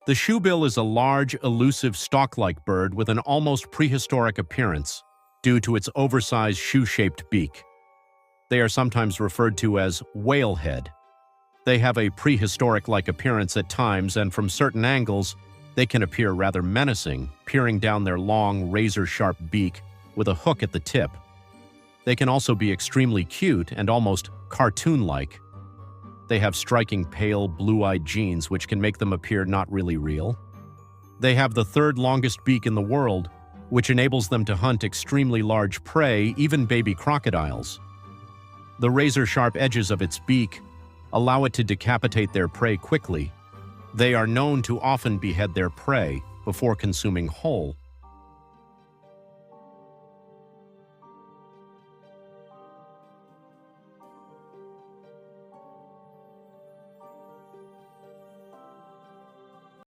The shoebill is a large, elusive stalk-like bird with an almost prehistoric appearance due to its oversized shoe-shaped beak. They are sometimes referred to as whalehead. They have a prehistoric-like appearance at times, and from certain angles, they can appear rather menacing, peering down their long, razor-sharp beak with a hook at the tip. They can also be extremely cute and almost cartoon-like. They have striking pale, blue-eyed genes which can make them appear not really real. They have the third longest beak in the world, which enables them to hunt extremely large prey, even baby crocodiles. The razor-sharp edges of its beak allow it to decapitate their prey quickly. They are known to often behead their prey before consuming whole.